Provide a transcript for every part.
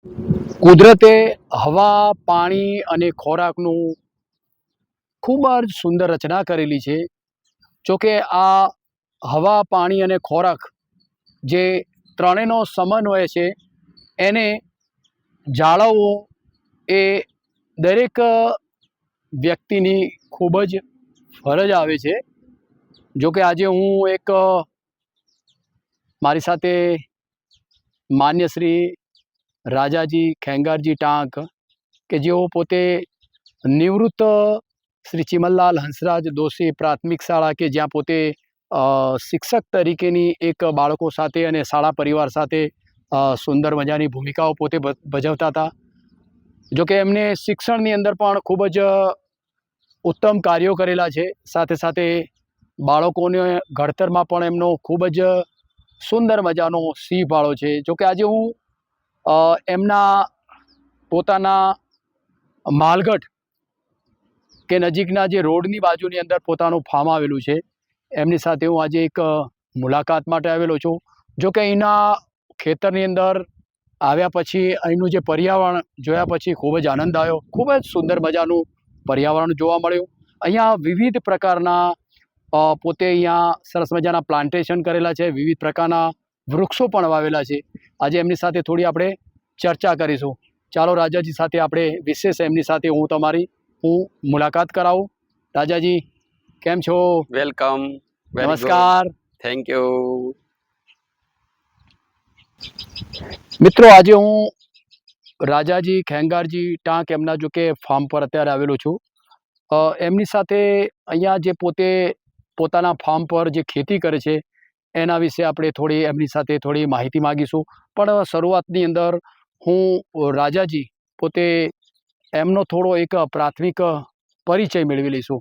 કુદરતે હવા, પાણી અને ખોરાકનું ખૂબ જ સુંદર રચના કરેલી છે. જોકે આ હવા, પાણી અને ખોરાક જે ત્રણેયનો સમન્વય છે એને જાળવવો એ દરેક વ્યક્તિની ખૂબ જ ફરજ આવે છે. જોકે આજે હું એક મારી સાથે માન્ય શ્રી રાજાજી ખેંગારજી ટાંક કે જેઓ પોતે નિવૃત્ત શ્રી ચિમનલાલ હંસરાજ દોશી પ્રાથમિક શાળા કે જ્યાં પોતે શિક્ષક તરીકેની એક બાળકો સાથે અને શાળા પરિવાર સાથે સુંદર મજાની ભૂમિકાઓ પોતે ભજવતા હતા. જોકે એમને શિક્ષણની અંદર પણ ખૂબ જ ઉત્તમ કાર્યો કરેલા છે. સાથે સાથે બાળકોને ઘડતરમાં પણ એમનો ખૂબ જ સુંદર મજાનો સિંહ ફાળો છે. જોકે આજે હું એમના પોતાના માલગઢ કે નજીકના જે રોડની બાજુની અંદર પોતાનું ફાર્મ આવેલું છે એમની સાથે હું આજે એક મુલાકાત માટે આવેલો છું. જોકે અહીંના ખેતરની અંદર આવ્યા પછી અહીંનું જે પર્યાવરણ જોયા પછી ખૂબ જ આનંદ આવ્યો. ખૂબ જ સુંદર મજાનું પર્યાવરણ જોવા મળ્યું. અહીંયા વિવિધ પ્રકારના પોતે અહીંયા સરસ મજાના પ્લાન્ટેશન કરેલા છે. વિવિધ પ્રકારના વૃક્ષો પણ વાવેલા છે. આજે એમની સાથે થોડી આપણે ચર્ચા કરીશું. ચાલો રાજાજી સાથે આપણે વિશેષ એમની સાથે હું મુલાકાત કરાવું. રાજાજી કેમ છો? વેલકમ. નમસ્કાર. Thank you. મિત્રો આજે હું રાજાજી ખેંગારજી ટાંક એમના જો કે ફાર્મ પર અત્યારે આવેલો છું. એમની સાથે અહીંયા જે પોતાના ફાર્મ પર જે ખેતી કરે છે એના વિશે આપણે થોડી એમની સાથે થોડી માહિતી માગીશું. પણ શરૂઆતની અંદર હું રાજાજી પોતે એમનો થોડો એક પ્રાથમિક પરિચય મેળવી લઈશું.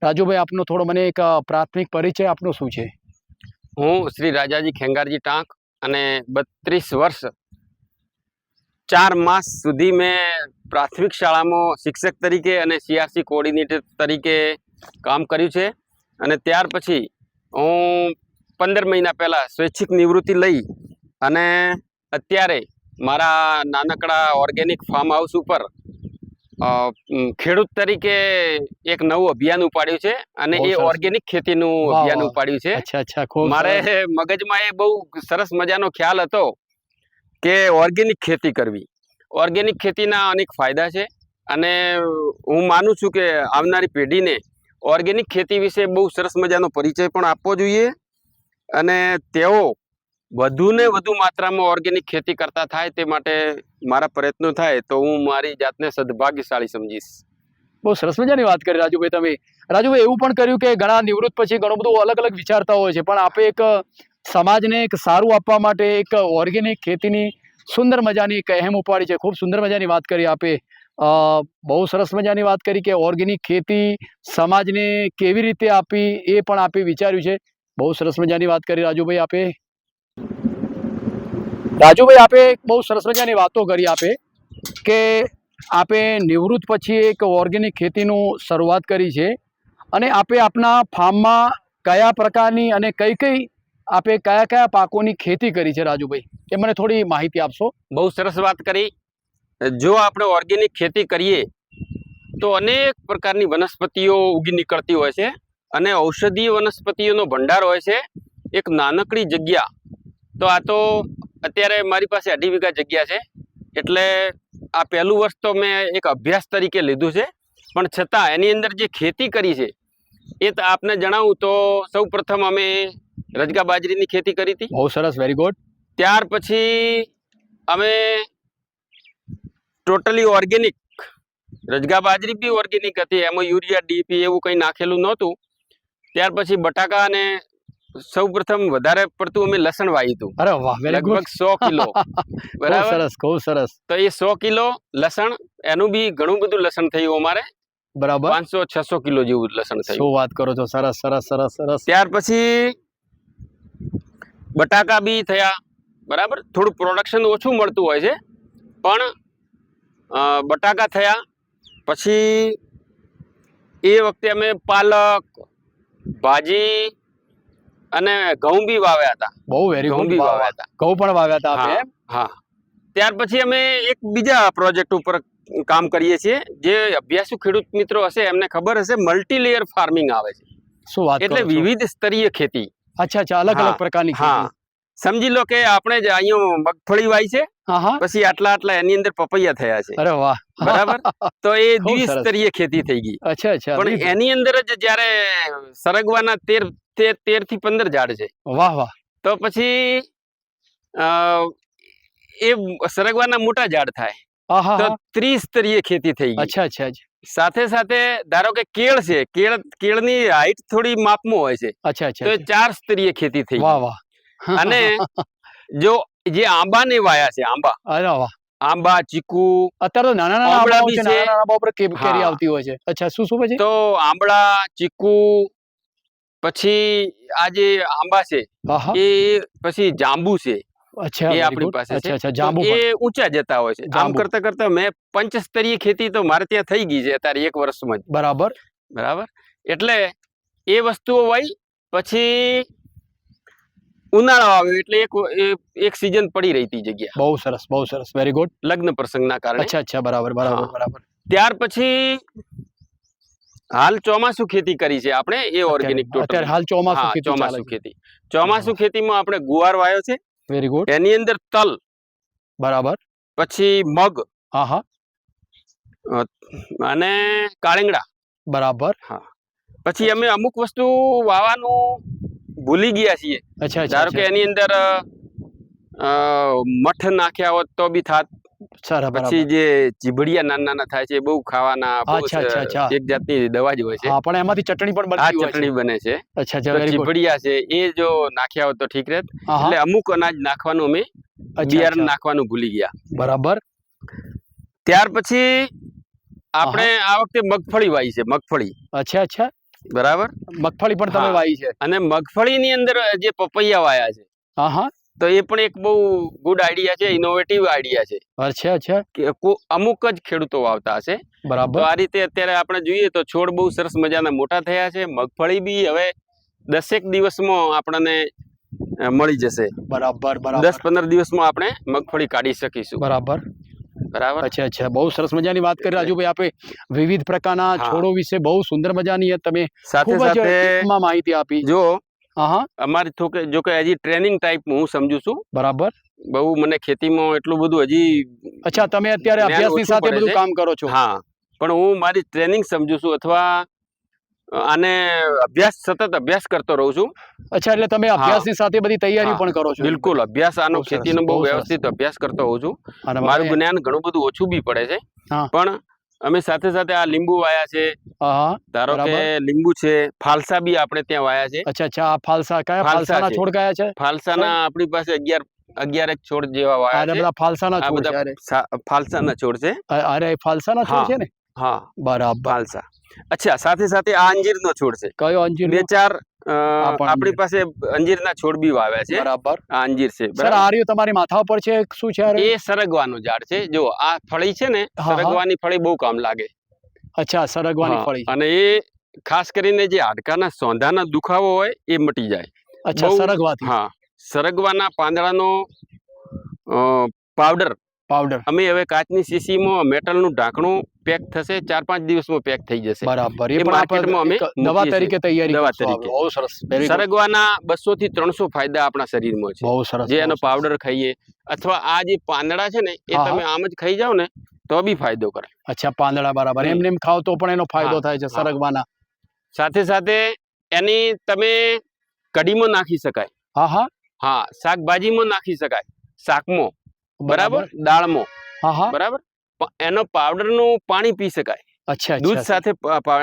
રાજુભાઈ, આપનો થોડો મને એક પ્રાથમિક પરિચય આપનો શું છે? હું શ્રી રાજાજી ખેંગારજી ટાંક અને 32 વર્ષ 4 માસ સુધી મેં પ્રાથમિક શાળામાં શિક્ષક તરીકે અને સીઆરસી કોઓર્ડિનેટર તરીકે કામ કર્યું છે. અને ત્યાર પછી હું 15 મહિના પહેલાં સ્વૈચ્છિક નિવૃત્તિ લઈ અને અત્યારે મારા નાનકડા ઓર્ગેનિક ફાર્મ હાઉસ ઉપર ખેડૂત તરીકે એક નવું અભિયાન ઉપાડ્યું છે અને એ ઓર્ગેનિક ખેતીનું અભિયાન ઉપાડ્યું છે. મારે મગજમાં એ બહુ સરસ મજાનો ખ્યાલ હતો કે ઓર્ગેનિક ખેતી કરવી. ઓર્ગેનિક ખેતીના અનેક ફાયદા છે અને હું માનું છું કે આવનારી પેઢીને ઓર્ગેનિક ખેતી વિશે બહુ સરસ મજાનો પરિચય પણ આપવો જોઈએ અને તેઓ વધુને વધુ માત્રામાં ઓર્ગેનિક ખેતી કરતા થાય તે માટે મારા પ્રયત્નો થાય તો હું મારી જાતને સદભાગ્યશાળી સમજીશ. બહુ સરસ મજાની વાત કરી રાજુભાઈ તમે. રાજુભાઈ, એવું પણ કર્યું કે ઘણા નિવૃત્ત પછી ઘણું બધું અલગ અલગ વિચારતા હોય છે, પણ આપે એક સમાજને એક સારું આપવા માટે એક ઓર્ગેનિક ખેતીની સુંદર મજાની એક અહેમ ઉપાડી છે. ખૂબ સુંદર મજાની વાત કરી આપે. બહુ સરસ મજાની વાત કરી કે ઓર્ગેનિક ખેતી સમાજને કેવી રીતે આપી એ પણ આપે વિચાર્યું છે. બહુ સરસ મજાની વાત કરી રાજુભાઈ આપે. આપે બહુ સરસ મજાની વાતો કરી આપે કે આપે નિવૃત્ત પછી એક ઓર્ગેનિક ખેતીનું શરૂઆત કરી છે અને આપે આપના ફાર્મમાં કયા પ્રકારની અને આપે કયા પાકોની ખેતી કરી છે રાજુભાઈ, એ મને થોડી માહિતી આપશો? બહુ સરસ વાત કરી. જો આપણે ઓર્ગેનિક ખેતી કરીએ તો અનેક પ્રકારની વનસ્પતિઓ ઉગી નીકળતી હોય છે અને ઔષધીય વનસ્પતિઓનો ભંડાર હોય છે એક નાનકડી જગ્યા. તો આ તો અત્યારે મારી પાસે 2.5 વીઘા જગ્યા છે એટલે આ પહેલું વર્ષ તો મેં એક અભ્યાસ તરીકે લીધું છે, પણ છતાં એની અંદર જે ખેતી કરી છે એ આપને જણાવું તો સૌ પ્રથમ અમે રજગા બાજરીની ખેતી કરી હતી. બહુ સરસ, વેરી ગુડ. ત્યાર પછી અમે ટોટલી ઓર્ગેનિક, રજગા બાજરી બી ઓર્ગેનિક હતી, એમાં યુરિયા ડીપી એવું કંઈ નાખેલું નહોતું. ત્યાર પછી બટાકા અને સૌ પ્રથમ વધારે પડતું અમે લસણ વાવ્યું હતું. અરે વાહ, લગભગ 100 કિલો. બરાબર, ખૂબ સરસ. તો એ 100 કિલો લસણ, એનું બી ઘણું બધું લસણ થયું અમારે. બરાબર, 500-600 કિલો જેવું લસણ થયું. શું વાત કરો છો, સરસ સરસ સરસ સરસ. ત્યાર પછી બટાકા બી થયા. બરાબર, થોડું પ્રોડક્શન ઓછું મળતું હોય છે પણ બટાકા થયા. પછી એ વખતે અમે પાલક, ભાજી અને ઘઉં બી વાવ્યા હતા. બહુ વેરી ગુડ. ઘઉં પણ વાવ્યા હતા. હા. ત્યાર પછી અમે એક બીજા પ્રોજેક્ટ ઉપર કામ કરીએ છીએ. જે અભ્યાસુ ખેડૂત મિત્રો હશે એમને ખબર હશે, મલ્ટીલેયર ફાર્મિંગ આવે છે. શું વાત એટલે કરો છો? વિવિધ સ્તરીય ખેતી. અચ્છા, અલગ હા, અલગ પ્રકારની હા. ખેતી. સમજી લો કે આપણે જ અહીંયા મગફળી વાવી છે, હા. પછી આટલા એની અંદર પપૈયા થયા છે. અરે વાહ. બરાબર. તો એ ખૂબ સરસ. દ્વિસ્તરીય ખેતી થઈ ગઈ. અચ્છા. પણ એની અંદર જ જ્યારે સરગવાના 13 થી 15 ઝાડ છે. વાહ. તો પછી અ, એ સરગવાના મોટા ઝાડ થાય તો હા. ત્રિસ્તરીય ખેતી થઈ ગઈ. અચ્છા. સાથે સાથે ધારો કે કેળ છે, કેળની હાઈટ થોડી માપમાં હોય છે, તો એ 4 સ્તરીય ખેતી થઈ ગઈ. વાહ. અને જો જે આંબાને વાયા છે, અરે વાહ. આંબા, ચીકુ, અત્યારે તો નાના આંબળા આંબાઓ બી છે, છે. નાના આંબા ઉપર કેરી હા. આવતી હોય છે. અચ્છા, શું પછી? તો આંબળા, ચીકુ, પછી આ જે આંબા છે એ પછી જાંબુ છે, અચ્છા, એ આપણી પાસે છે. અચ્છા, તો જાંબુ એ પણ. ઊંચા જતા હોય છે. આમ જાંબુ. કરતા મેં પંચસ્તરીય ખેતી તો મારે ત્યાં થઈ ગઈ છે અત્યારે 1 વર્ષમાં જ. બરાબર. એટલે એ વસ્તુઓ વાઈ પછી ઉનાળો આવ્યો એટલે એક સીઝન પડી રહી હતી જગ્યા, બહુ સરસ, વેરી ગુડ. લગ્ન પ્રસંગના કારણે. અચ્છા, બરાબર. ત્યાર પછી હાલ ચોમાસુ ખેતી કરી છે આપણે, એ ઓર્ગેનિક ટોટલ. અત્યારે હાલ ચોમાસું ખેતી ચાલે ચોમાસુ છે. ખેતી. ચોમાસુ ખેતીમાં આપણે ગુવાર વાયો છે, વેરી ગુડ. એની અંદર તલ, બરાબર. પછી મગ, અને કાળીંગડા. બરાબર. પછી અમે અમુક વસ્તુ વાવવાનું ભૂલી ગયા છીએ. ધારો કે એની અંદર મઠ નાખ્યા હોત તો બી થાત. પછી જે ચીભડિયા નાના થાય છે, બહુ ખાવાના, એક જાતની દવા જ હોય છે. પણ એમાંથી ચટણી પણ બનતી હોય છે. ચટણી બને છે. અચ્છા, ચીભડિયા છે એ જો નાખ્યા હોત તો ઠીક રહેત. એટલે અમુક અનાજ નાખવાનું અમે બિયારણ નાખવાનું ભૂલી ગયા. બરાબર. ત્યાર પછી આપણે આ વખતે મગફળી વાવી છે. મગફળી. અચ્છા. બરાબર. મગફળી પણ તમે વાવી છે. અને મગફળીની અંદર જે પપૈયા વાયા છે, તો એ પણ એક બહુ ગુડ આઈડિયા છે, ઇનોવેટિવ આઈડિયા છે. અચ્છા. કે અમુક જ ખેડૂતો વાવતા હશે. બરાબર. તો આ રીતે અત્યારે આપણે જોઈએ તો છોડ બહુ સરસ મજાના મોટા થયા છે. મગફળી બી હવે 10 દિવસમાં આપણને મળી જશે. બરાબર. 10-15 દિવસમાં આપણે મગફળી કાઢી શકીશું. બરાબર. અચ્છા, બહુ સરસ મજાની વાત કરી રાજુભાઈ. આપે વિવિધ પ્રકારના છોડો વિશે બહુ સુંદર મજાની તમે સાથે માહિતી આપી. જો અમારી જો કે હજી ટ્રેનિંગ ટાઈપ હું સમજુ છું. બરાબર. બહુ મને ખેતીમાં એટલું બધું હજી. અચ્છા, તમે અત્યારે અભ્યાસની સાથે બધું કામ કરો છો? હા, પણ હું મારી ટ્રેનિંગ સમજુ છું, અથવા આને સતત અભ્યાસ કરતો રહું છું. અચ્છા, એટલે તમે અભ્યાસની સાથે બધી તૈયારી પણ કરો છો? બિલકુલ, અભ્યાસ આનો ખેતીનો બહુ વ્યવસ્થિત અભ્યાસ કરતો હોઉં છું. મારું જ્ઞાન ઘણું બધું ઓછું બી પડે છે, પણ અમે સાથે આ લીંબુ વાયા છે. ધારો કે લીંબુ છે, ફાલસા બી આપણે ત્યાં વાયા છે. અચ્છા, ફાલસા કયા ફાલસાના છોડ કયા છે? ફાલસાના આપણી પાસે 11 છોડ જેવા વાયા છે. બધા ફાલસાના છોડ છે. ફાલસાના છોડ છે. અરે, ફાલસાના છોડ છે ને? હા, બરાબર. ફાલસા. અચ્છા, સાથે આ અંજીરનો છોડ છે. કયો અંજીર? 2-4 આપણી પાસે અંજીરના છોડ બી વાવ્યા છે. બરાબર. આ અંજીર છે. સર, આ રહ્યું તમારી માથા ઉપર છે, શું છે? એ સરગવાનું ઝાડ છે. જો આ ફળી છે ને, સરગવાની ફળી બહુ કામ લાગે. અચ્છા, સરગવાની ફળી. અને એ ખાસ કરીને જે હાડકાના સોંધાના દુખાવો હોય એ મટી જાય. અચ્છા, સરગવાથી. હા, સરગવાના પાંદડાનો પાવડર અમે હવે કાચની શીશીમાં મેટલનું ઢાંકણું પેક થશે, 4-5 દિવસમાં પેક થઈ જશે. બરાબર. એ માર્કેટમાં અમે દવા તરીકે તૈયારી દવા તરીકે. બહુ સરસ. સરગવાના 200 થી 300 ફાયદા આપણા શરીરમાં છે. બહુ સરસ. જે એનો પાવડર ખાઈએ, અથવા આ જે પાંદડા છે ને, એ તમે આમ જ ખાઈ જાઓ ને તો બી ફાયદો કરે. અચ્છા, પાંદડા. બરાબર. એમને એમ ખાવ તો પણ એનો ફાયદો થાય છે સરગવાના. સાથે એની તમે કઢીમાં નાખી શકાય. હા, શાકભાજીમાં નાખી શકાય, શાકમાં. બરાબર. દાળમાં. બરાબર. એનો પાવડરનું પાણી પી શકાય. અચ્છા. દૂધ સાથે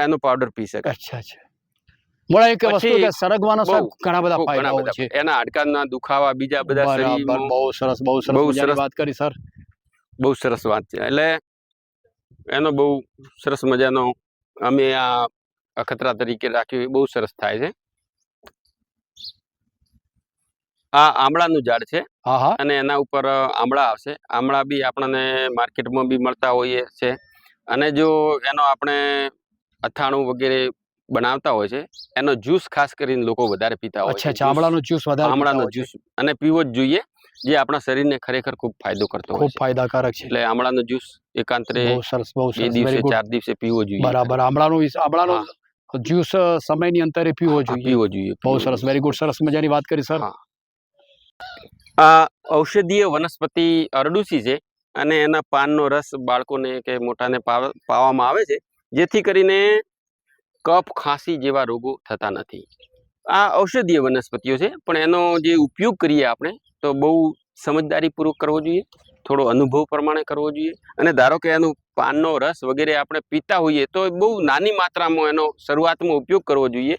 એનો પાવડર પી શકાય. અચ્છા. મોળા એક વસ્તુ કે સરગવાનો ઘણા બધા ફાયદાઓ છે. એના હાડકાના દુખાવા, બીજા બધા શરીરમાં. બહુ સરસ વાત કરી સર. બહુ સરસ વાત છે. એટલે એનો બહુ સરસ મજાનો અમે આ અખતરા તરીકે રાખ્યું, બહુ સરસ થાય છે. આ આમળાનું ઝાડ છે, અને એના ઉપર આમળા આવશે. આમળા બી આપણને માર્કેટમાં બી મળતા હોઈએ છે. અને જો એનો આપણે અથાણું વગેરે બનાવતા હોય છે, એનો જ્યુસ ખાસ કરીને લોકો વધારે પીતા હોય છે. આમળાનો જ્યુસ વધારે, આમળાનો જ્યુસ અને પીવો જ જોઈએ. જે આપણા શરીરને ખરેખર ખૂબ ફાયદો કરતો હોય ખૂબ છે. ફાયદાકારક છે. એટલે આમળાનો જ્યુસ એકાંતરે બહુ સરસ, બહુ 2 સરસ, દિવસે વેરી ગુડ. 4 દિવસે પીવો જોઈએ. બરાબર, આમળાનો જ્યુસ સમયની અંતરે પીવો હા, જોઈએ. પીવો જોઈએ. બહુ સરસ, વેરી ગુડ, સરસ મજાની વાત કરી સર. હા. આ ઔષધીય વનસ્પતિ અરડુસી છે અને એના પાનનો રસ બાળકોને કે મોટાને પાવામાં આવે છે, જેથી કરીને કફ ખાંસી જેવા રોગો થતા નથી. આ ઔષધીય વનસ્પતિઓ છે, પણ એનો જે ઉપયોગ કરીએ આપણે તો બહુ સમજદારીપૂર્વક કરવો જોઈએ, થોડો અનુભવ પ્રમાણે કરવો જોઈએ. અને ધારો કે એનું પાનનો રસ વગેરે આપણે પીતા હોઈએ તો બહુ નાની માત્રામાં એનો શરૂઆતમાં ઉપયોગ કરવો જોઈએ,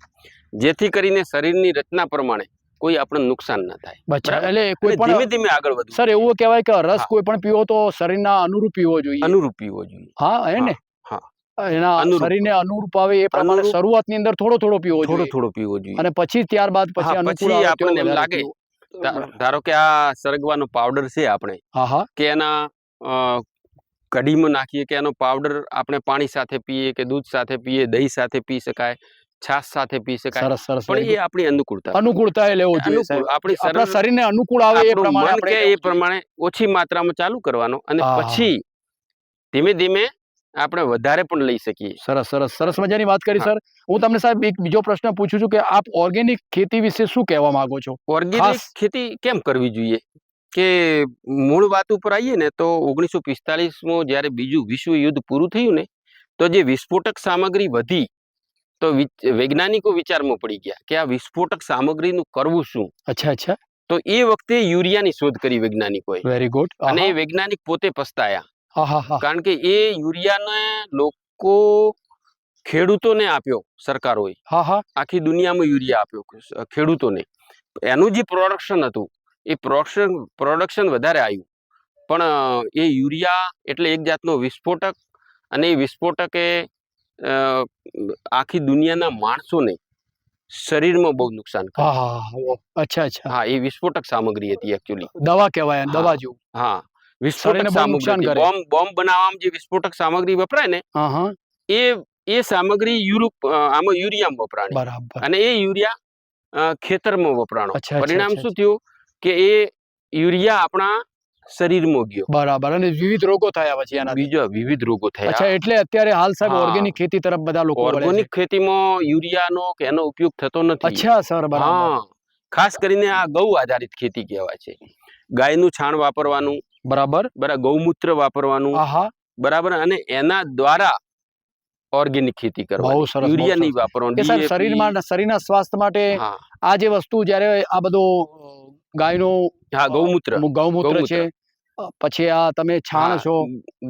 જેથી કરીને શરીરની રચના પ્રમાણે કોઈ આપણને નુકસાન ન થાય. અચ્છા, બરાબર? એટલે કોઈ અને ધીમે પણ ધીમે આગળ વધવું સર જોઈએ. એવું કહેવાય કે રસ હા. કોઈ પણ પીવો તો શરીરના અનુરૂપ પીવો જોઈએ. અનુરૂપ પીવો જોઈએ. હા, હે ને? હા, એના અનુરૂપ. શરીરને અનુરૂપ આવે એ પ્રમાણે અનુરૂપ. શરૂઆતની અંદર થોડો થોડો પીવો થોડો જોઈએ. થોડો પીવો જોઈએ. અને પછી ત્યારબાદ પછી હા, અનુકૂળ પછી આવે તો આપણને એમ વધારે લાગે પીવો. ધારો કે આ સરગવાનો પાવડર છે આપણે હા, હા, કે એના કઢીમાં નાખીએ કે એનો પાવડર આપણે પાણી સાથે પીએ કે દૂધ સાથે પીએ, દહીં સાથે પી શકાય, છાશ સાથે પી શકાય. સરસ, સરસ, પણ વેરી એ આપણી અનુકૂળતા પ્રમાણે. અનુકૂળતા એ લેવો જોઈએ અનુકૂળ સાહેબ. આપણી આપણા શરીર શરીરને અનુકૂળ આવે એ આપણું પ્રમાણે મન આપણે કે એ લેવું જોઈએ. પ્રમાણે ઓછી માત્રામાં ચાલુ કરવાનો અને હા, હા. પછી ધીમે ધીમે આપણે વધારે પણ લઈ શકીએ. સરસ, સરસ, સરસ મજાની વાત કરી હા. સર. હું તમને સાહેબ એક બીજો પ્રશ્ન પૂછું છું કે આપ ઓર્ગેનિક ખેતી વિશે શું કહેવા માંગો છો? ઓર્ગેનિક ખાસ ખેતી કેમ કરવી જોઈએ? કે મૂળ વાત ઉપર આવીએ ને તો 1945માં જ્યારે બીજું વિશ્વ યુદ્ધ પૂરું થયું ને તો જે વિસ્ફોટક સામગ્રી વધી તો વૈજ્ઞાનિકો વિચારમાં પડી ગયા કે આ વિસ્ફોટક સામગ્રીનું કરવું શું. અચ્છા, અચ્છા, તો એ વખતે યુરિયાની શોધ કરી વૈજ્ઞાનિકોએ વેરી ગુડ. અને એ વૈજ્ઞાનિક પોતે પસ્તાયા, હા, હા, હા, કારણ કે એ યુરિયાને લોકો ખેડૂતોને આપ્યો સરકારોએ. હા, હા, આખી દુનિયામાં યુરિયા આપ્યો ખેડૂતોને. એનું જે પ્રોડક્શન હતું એ પ્રોડક્શન વધારે આવ્યું, પણ એ યુરિયા એટલે એક જાતનો વિસ્ફોટક અને એ વિસ્ફોટકે આખી દુનિયાના માણસોને શરીરમાં બહુ નુકસાન હા, કર્યું. હા, હા, અચ્છા, અચ્છા. હા, એ વિસ્ફોટક સામગ્રી હતી એકચ્યુઅલી. દવા કહેવાય એને, હા, દવા જેવું. હા, વિસ્ફોટક શરીરને બહુ સામગ્રી નુકસાન હતી. કરે. બોમ્બ બનાવવામાં જે વિસ્ફોટક સામગ્રી વપરાય ને હા, હા, એ એ સામગ્રી આમાં યુરિયામાં વપરાણી બરાબર. અને એ યુરિયા ખેતરમાં વપરાણો. અચ્છા, અચ્છા, પરિણામ અચ્છા, શું થયું કે એ યુરિયા આપણા શરીરમાં ગયો, બરાબર. અને વિવિધ રોગો થયા પછી એનાથી. બીજા વિવિધ રોગો થયા. અચ્છા, એટલે અત્યારે હાલ સાહેબ હા, ઓર્ગેનિક ખેતી તરફ બધા લોકો વળ્યા છે. ઓર્ગેનિક ખેતીમાં યુરિયાનો કે એનો ઉપયોગ થતો નથી. અચ્છા સર, બરાબર. હા, ખાસ કરીને આ ગૌ આધારિત ખેતી કહેવાય છે. ગાયનું છાણ વાપરવાનું, બરાબર. ગૌમૂત્ર વાપરવાનું, આહા, બરાબર, અને એના દ્વારા ઓર્ગેનિક ખેતી બહુ કરવાની. સરસ, બહુ યુરિયા નહીં સરસ. વાપરવાનું, કે સાહેબ DAP. શરીરના સ્વાસ્થ્ય માટે હા, આ જે વસ્તુ જ્યારે આ બધું ગાયનું હા, ગૌમૂત્ર. ગૌમૂત્ર છે, પછી આ તમે છાણ હા, છો,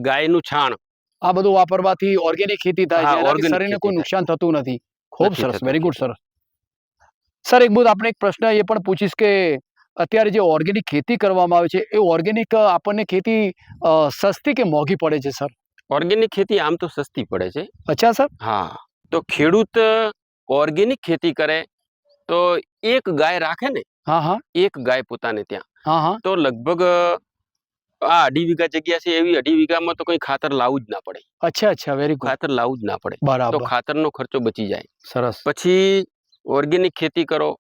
ગાયનું છાણ. આ બધું વાપરવાથી ઓર્ગેનિક ખેતી થાય છે. હા, એનાથી ઓર્ગેનિક શરીરને ખેતી કોઈ થાય. નુકસાન થતું નથી. ખૂબ નથી સરસ, થતું વેરી ગુડ ખેતી. સર. સર એક આપણે એક પ્રશ્ન એ પણ પૂછીશ કે અત્યારે જે ઓર્ગેનિક ખેતી કરવામાં આવે છે એ ઓર્ગેનિક આપણને ખેતી સસ્તી કે મોંઘી પડે છે સર? ઓર્ગેનિક ખેતી આમ તો સસ્તી પડે છે. અચ્છા સર. હા, તો ખેડૂત ઓર્ગેનિક ખેતી કરે તો એક ગાય રાખે ને, હા, હા, એક ગાય પોતાને ત્યાં, હા, હા, તો લગભગ આ 2.5 વીઘા જગ્યા છે એવી 2.5 વીઘામાં તો કંઈ ખાતર લાવવું જ ના પડે. અચ્છા, અચ્છા, વેરી ગુડ. ખાતર લાવવું જ ના પડે. તો બરાબર, ખાતરનો ખર્ચો બચી જાય. સરસ. પછી ઓર્ગેનિક ખેતી કરો,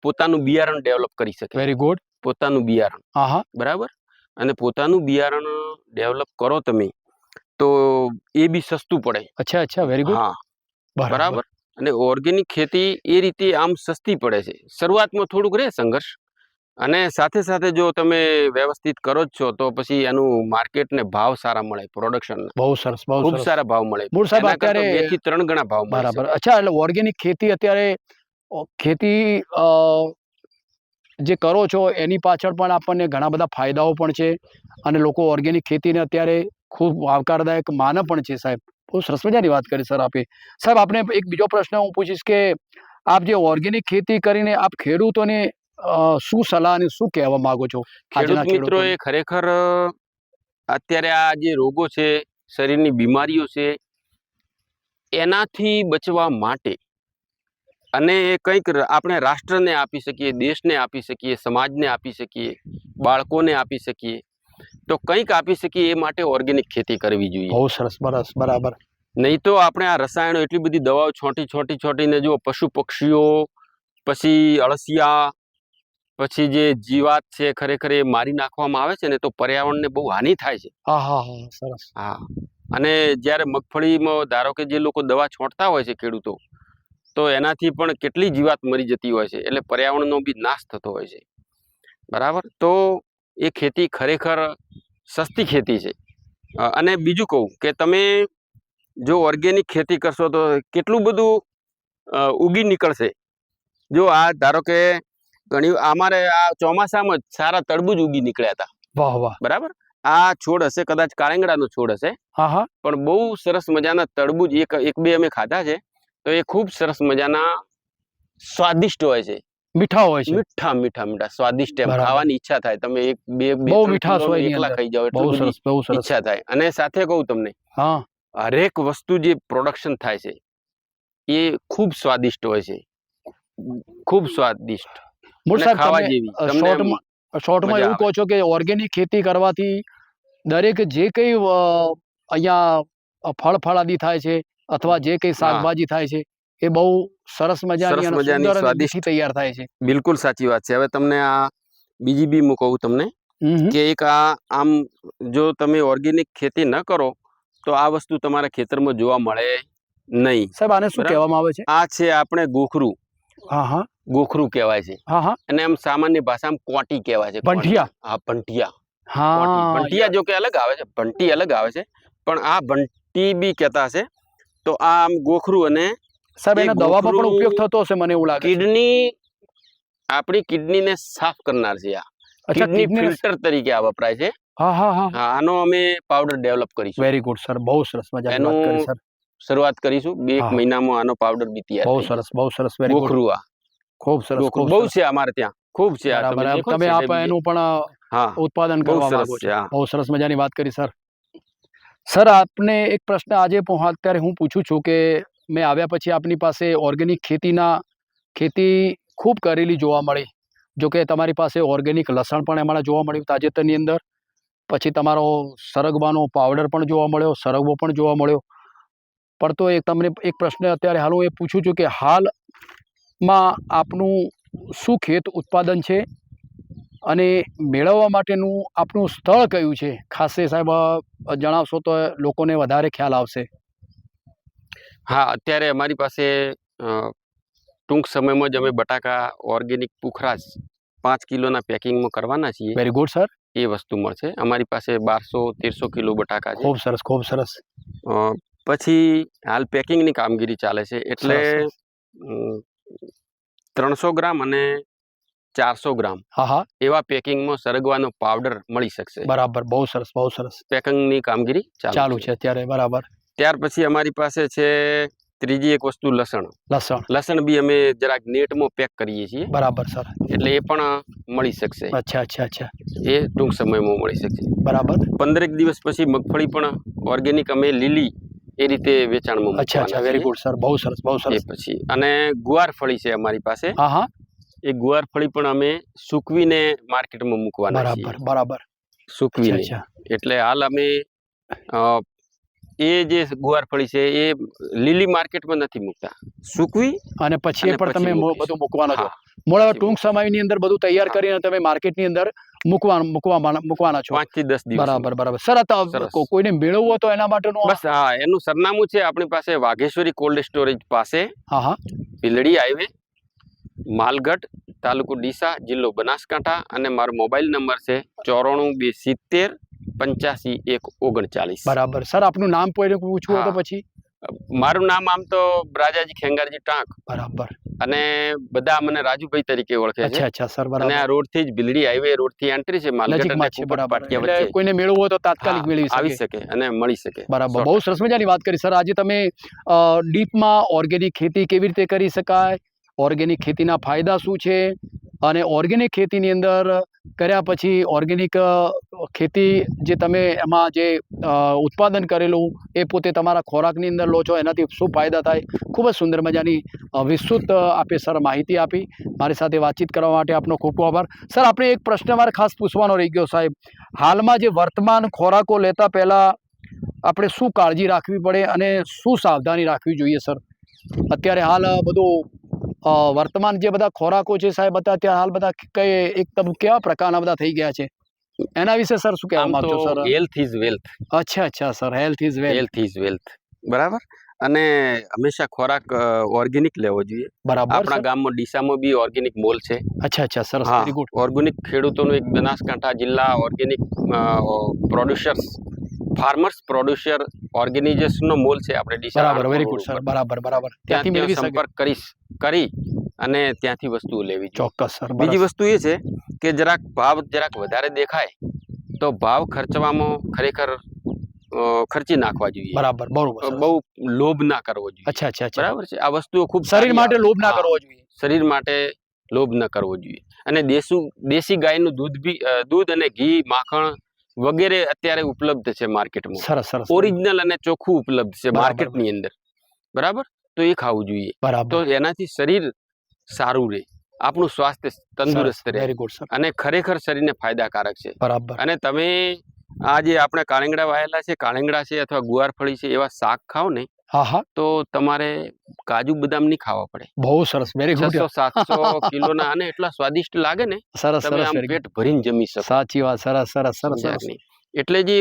પોતાનું બિયારણ ડેવલપ કરી શકે. Very good. પોતાનું બિયારણ, હા, હા, બરાબર, અને પોતાનું બિયારણ ડેવલપ કરો તમે તો એ બી સસ્તું પડે. અચ્છા, અચ્છા, વેરી ગુડ. હા, બરાબર. બરાબર. અને ઓર્ગેનિક ખેતી એ રીતે આમ સસ્તી પડે છે. શરૂઆતમાં થોડુંક રહે સંઘર્ષ, અને સાથે સાથે જો તમે વ્યવસ્થિત કરો જ છો તો પછી એનું માર્કેટ ને ભાવ સારા મળે. પ્રોડક્શન બહુ સરસ, બહુ ખૂબ સરસ. સારા ભાવ મળે. મૂળ સાહેબ એના કરતા અત્યારે 2 થી 3 ગણા ભાવ મળી બરાબર. શકે. અચ્છા, એટલે ઓર્ગેનિક ખેતી અત્યારે ખેતી જે કરો છો એની પાછળ પણ આપણને ઘણા બધા ફાયદાઓ પણ છે અને લોકો ઓર્ગેનિક ખેતીને અત્યારે ખૂબ આવકારદાયક માને પણ છે સાહેબ. બહુ સરસ મજાની વાત કરી સર આપે. સાહેબ આપણે એક બીજો પ્રશ્ન હું પૂછીશ કે આપ જે ઓર્ગેનિક ખેતી કરીને આપ ખેડૂતોને શું સલાહ અને શું કહેવા માંગો છો ખેડૂત આજના મિત્રોએ ખેડૂતોને? ખરેખર અત્યારે આ જે રોગો છે, શરીરની બીમારીઓ છે, એનાથી બચવા માટે અને એ કંઈક આપણે રાષ્ટ્રને આપી શકીએ, દેશને આપી શકીએ, સમાજને આપી શકીએ, બાળકોને આપી શકીએ, તો કંઈક આપી શકીએ એ માટે ઓર્ગેનિક ખેતી કરવી જોઈએ. બહુ સરસ, બરસ, બરાબર. નહીં તો આપણે આ રસાયણો એટલી બધી દવાઓ છોંટીને જો પશુ પક્ષીઓ, પછી અળસિયા, પછી જે જીવાત છે ખરેખર એ મારી નાખવામાં આવે છે ને તો પર્યાવરણને બહુ હાનિ થાય છે. હા હા હા સરસ. હા, અને જ્યારે મગફળીમાં ધારો કે જે લોકો દવા છોડતા હોય છે ખેડૂતો, તો એનાથી પણ કેટલી જીવાત મરી જતી હોય છે, એટલે પર્યાવરણનો બી નાશ થતો હોય છે. બરાબર, તો એ ખેતી ખરેખર સસ્તી ખેતી છે. અને બીજું કહું કે તમે જો ઓર્ગેનિક ખેતી કરશો તો કેટલું બધું ઉગી નીકળશે. જો આ ધારો કે અમારે આ ચોમાસામાં જ સારા તરબૂચ ઉગી નીકળ્યા હતા. વાહ વાહ. બરાબર, આ છોડ હશે કદાચ કાળેંગડાનો છોડ હશે, હા હા. પણ બહુ સરસ મજાના તરબૂચ એક બે અમે ખાધા છે, તો એ ખૂબ સરસ મજાના સ્વાદિષ્ટ હોય છે. મીઠા હોય છે. મીઠા મીઠા મીઠા સ્વાદિષ્ટ, એમ બરાબર. ખાવાની ઈચ્છા થાય. તમે એક બે બહુ ત્રણ મીઠાશ કિલો હોય એની એકલા અંદર. ખાઈ જાઓ, બહુ એટલી બધી સરસ બહુ સરસ. ઈચ્છા થાય. અને સાથે કહું તમને, હા, હરેક વસ્તુ જે પ્રોડક્શન થાય છે એ ખૂબ સ્વાદિષ્ટ હોય છે, ખૂબ સ્વાદિષ્ટ મૂળ અને સાહેબ ખાવા તમે જેવી. તમને આમ શોર્ટમાં મજા એવું આવે. કહો છો કે ઓર્ગેનિક ખેતી કરવાથી દરેક જે કંઈ અહીંયા ફળ ફળાદી થાય છે અથવા જે કંઈ હા, શાકભાજી થાય છે એ બહુ સરસ મજાની સરસ અને મજાની સુંદર અને મીઠી સ્વાદિષ્ટ, તૈયાર થાય છે. બિલકુલ સાચી વાત છે. હવે તમને આ બીજી બી હું કહું તમને હમ. કે એક આમ જો તમે ઓર્ગેનિક ખેતી ન કરો તો આ વસ્તુ તમારા ખેતરમાં જોવા મળે નહીં. સાહેબ આને શું બરાબર, કહેવામાં આવે છે? આ છે આપણે ગોખરું. હા હા ગોખરું કહેવાય છે, હા હા. અને આમ સામાન્ય ભાષામાં કોટી કહેવાય છે. ભંઠિયા. હા, ભંટિયા. હા ભંટિયા જો કે અલગ આવે છે, ભંટી અલગ આવે છે, પણ આ ભંટી બી કહેતા હશે. તો આ આમ ગોખરું, અને સાહેબ એ એના દવામાં પણ ઉપયોગ થતો હશે મને એવું લાગે છે. કિડની, આપણી કિડનીને સાફ કરનાર છે. આ અચ્છા, કિડની ફિલ્ટર તરીકે આ વપરાય છે. હા હા હા. હા, આનો અમે પાવડર ડેવલપ કરીશું. વેરી ગુડ સર, બહુ સરસ મજાની વાત કરી એનું સર. શરૂઆત કરીશું. બે એક હા. મહિનામાં આનો પાવડર બી તૈયાર બહુ થઈ સરસ જશે. બહુ સરસ. Very good. ગોખરું, આ ખૂબ સરસ ગોખરું ખૂબ બહુ સરસ. છે અમારે ત્યાં, ખૂબ છે. આ તમે બરાબર. દેખો ને તમે છેલ્લે આપ બીજે. એનું પણ હા, ઉત્પાદન બહુ કરવા સરસ માંગો છે. છો. હા, બહુ સરસ મજાની વાત કરી સર. સર આપને એક પ્રશ્ન આજે અત્યારે હું પૂછું છું કે મેં આવ્યા પછી આપની પાસે ઓર્ગેનિક ખેતી ખૂબ કરેલી જોવા મળી. જો કે તમારી પાસે ઓર્ગેનિક લસણ પણ એમાં જોવા મળ્યું તાજેતરની અંદર. પછી તમારો સરગવાનો પાવડર પણ જોવા મળ્યો, સરગવો પણ જોવા મળ્યો. પણ તો તમને એક પ્રશ્ન અત્યારે હાલ હું એ પૂછું છું કે હાલમાં આપનું શું ખેત ઉત્પાદન છે અને મેળવવા માટેનું આપનું સ્થળ કયું છે? ખાસે સાહેબ જણાવશો તો લોકોને વધારે ખ્યાલ આવશે. હા, અત્યારે અમારી પાસે ટૂંક સમયમાં જ અમે બટાકા ઓર્ગેનિક પુખરાજ 5 કિલોના પેકિંગમાં કરવાના છીએ. Very good sir. એ વસ્તુ મળશે. અમારી પાસે 1200-1300 કિલો બટાકા છે. ખૂબ સરસ ખૂબ સરસ. પછી હાલ પેકિંગની કામગીરી ચાલે છે, એટલે સરસ. 300 ગ્રામ અને 400 ગ્રામ હા હા. એવા પેકિંગમાં સરગવાનો પાવડર મળી શકશે. બરાબર. બહુ સરસ બહુ સરસ. પેકિંગની કામગીરી ચાલુ છે અત્યારે. બરાબર. ત્યાર પછી અમારી પાસે છે ત્રીજી એક વસ્તુ, લસણ. લસણ. લસણ બી અમે જરાક નેટમાં પેક કરીએ છીએ, બરાબર સર. એટલે એ પણ મળી શકશે. અચ્છા અચ્છા અચ્છા. એ ટૂંક સમયમાં મળી શકશે. બરાબર. 15 દિવસ પછી મગફળી પણ ઓર્ગેનિક અમે લીલી એ રીતે વેચાણમાં અચ્છા મૂકવાના અચ્છા. વેરી છીએ. Good sir. બહુ સરસ બહુ એ સરસ. પછી અને ગુવાર ફળી છે અમારી પાસે. હા હા. એ ગુવાર ફળી પણ અમે સૂકવીને માર્કેટમાં મૂકવાના છીએ. બરાબર બરાબર. અચ્છા સૂકવીને. અચ્છા. એટલે હાલ અમે એ જે ગુવાર ફળી છે એ લીલી માર્કેટમાં નથી મૂકતા, સૂકવી અને પછી એ પણ તમે બધું મૂકવાનો છો. હા, મોડા ટૂંક સમયની અંદર બધું તૈયાર કરીને તમે માર્કેટની અંદર મૂકવાના છો. 5 થી 10 દિવસ. બરાબર બરાબર. સર કોઈને મેળવવું હોય તો એના માટેનું બસ હા, એનું સરનામું છે આપણી પાસે વાઘેશ્વરી કોલ્ડ સ્ટોરેજ પાસે, હા હા, ભીલડી હાઈવે, માલગઢ, તાલુકો ડીસા, જિલ્લો બનાસકાંઠા, અને મારો મોબાઈલ નંબર છે 9427085139. બરાબર. સર આપનું નામ કોઈને પૂછવું હોય તો પછી? મારું નામ આમ તો રાજાજી ખેંગારજી ટાંક, બરાબર, અને બધા મને રાજુભાઈ તરીકે ઓળખે છે. અચ્છા અચ્છા સર. અને બરાબર. આ રોડ થી જ ભીલડી હાઈવે રોડ થી એન્ટ્રી છે માલગઢ અને નજીકમાં જ છે. કુપટ બરાબર. પાટિયા એટલે વચ્ચે. કોઈને મેળવવું હોય તો તાત્કાલિક મેળવી આવી શકે. શકે અને મળી શકે. બરાબર. બહુ સરસ મજાની વાત કરી સર. આજે તમે ડીપમાં ઓર્ગેનિક ખેતી કેવી રીતે કરી શકાય, ઓર્ગેનિક ખેતીના ફાયદા શું છે, અને ઓર્ગેનિક ખેતીની અંદર કર્યા પછી ઓર્ગેનિક ખેતી જે તમે એમાં જે ઉત્પાદન કરેલું એ પોતે તમારા ખોરાકની અંદર લો છો, એનાથી શું ફાયદા થાય, ખૂબ જ સુંદર મજાની વિસ્તૃત આપે સર માહિતી આપી. મારી સાથે વાતચીત કરવા માટે આપનો ખૂબ ખૂબ આભાર. સર આપણે એક પ્રશ્ન મારે ખાસ પૂછવાનો રહી ગયો સાહેબ. હાલમાં જે વર્તમાન ખોરાકો લેતા પહેલાં આપણે શું કાળજી રાખવી પડે અને શું સાવધાની રાખવી જોઈએ સર? અત્યારે હાલ બધું વર્તમાન જે બધા ખોરાકો છે સાહેબ બધા ત્યાં હાલ બધા કઈ એકદમ કેવા પ્રકારના બધા થઈ ગયા છે એના વિશે સર શું કહેવા આમ માંગશો તો સર? Health is wealth. અચ્છા sir, health is wealth. Health is wealth, બરાબર. અને હંમેશા ખોરાક ઓર્ગેનિક લેવો જોઈએ. બરાબર આપણા સર. ગામમાં ડીસામાં બી ઓર્ગેનિક મોલ છે. અચ્છા સરસ, હા, વેરી ગુડ. ઓર્ગેનિક ખેડૂતોનું એક બનાસકાંઠા જિલ્લા ઓર્ગેનિક પ્રોડ્યુસર્સ ફાર્મર્સ પ્રોડ્યુસર ઓર્ગેનાઇઝેશનનો મોલ છે આપણે ડીસા. બરાબર, વેરી ગુડ સર. બરાબર ત્યાંથી મેળવી શકે. સંપર્ક કરી અને ત્યાંથી વસ્તુઓ લેવી જોઈએ. ચોક્કસ સર. બીજી વસ્તુ એ છે કે ભાવ વધારે દેખાય તો ભાવ ખર્ચવામાં ખરેખર ખર્ચી નાખવા જોઈએ. બરાબર, બહુ લોભ ના કરવો જોઈએ. અચ્છા. બરાબર છે. આ વસ્તુઓ ખૂબ શરીર માટે લોભ ના કરવો જોઈએ. શરીર માટે લોભ ન કરવો જોઈએ. અને દેશી ગાયનું દૂધ અને ઘી, માખણ વગેરે અત્યારે ઉપલબ્ધ છે માર્કેટમાં. સરસ. ઓરિજિનલ અને ચોખ્ખું ઉપલબ્ધ છે માર્કેટની અંદર. બરાબર, તો એ ખાવું જોઈએ. તો એનાથી શરીર સારું રહે, આપણું સ્વાસ્થ્ય તંદુરસ્ત રહે. Very good sir. અને ખરેખર શરીરને ફાયદાકારક છે. બરાબર. અને તમે આ જે આપણે કાળીંગડા વાયેલા છે, કાળીંગડા છે અથવા ગુવારફળી છે, એવા શાક ખાઓ ને તો તમારે કાજુ બદામ નહીં ખાવા પડે. બહુ સરસ, વેરી ગુડ. 600-700 કિલોના અને એટલા સ્વાદિષ્ટ લાગે ને. સરસ. પેટ ભરીને જમી શકો. સાચી વાત. સરસ. એટલે જે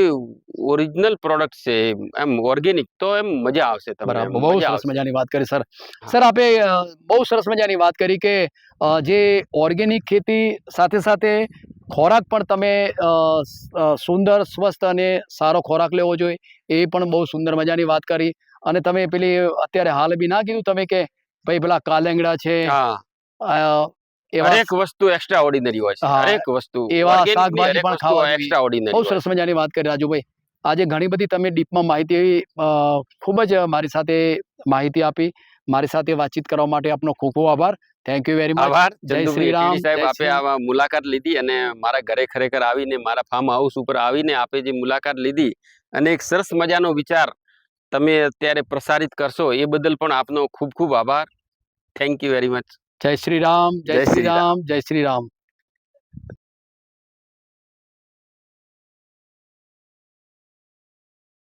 ઓરિજિનલ પ્રોડક્ટ છે એમ ઓર્ગેનિક, તો એમ મજા આવશે તમને. બરાબર, બહુ સરસ મજાની વાત કરી સર. આપે બહુ સરસ મજાની વાત કરી કે જે ઓર્ગેનિક ખેતી સાથે ખોરાક પણ તમે સુંદર, સ્વસ્થ અને સારો ખોરાક લેવો જોઈએ, એ પણ બહુ સુંદર મજાની વાત કરી. અને તમે પેલી અત્યારે હાલ બી ના કીધું તમે કે ભાઈ પેલા કાલેંગડા છે, હરેક વસ્તુ એક્સ્ટ્રા ઓર્ડિનરી હોય છે. હરેક વસ્તુ એવા શાકભાજી પણ ખાવા એક્સ્ટ્રા ઓર્ડિનરી. બહુ સરસ મજાની વાત કરી રાજુભાઈ. આજે ઘણી બધી તમે ડીપમાં માહિતી ખૂબ જ મારી સાથે માહિતી આપી. મારી સાથે વાતચીત કરવા માટે આપનો ખૂબ ખૂબ આભાર. Thank you very much. આભાર જય શ્રી રામ સાહેબ. આપે આ મુલાકાત લીધી અને મારા ઘરે ખરેખર આવીને, મારા ફાર્મ હાઉસ ઉપર આવીને આપે જે મુલાકાત લીધી અને એક સરસ મજાનો વિચાર તમે અત્યારે પ્રસારિત કરશો, એ બદલ પણ આપનો ખૂબ ખૂબ આભાર. Thank you very much. જય શ્રી રામ.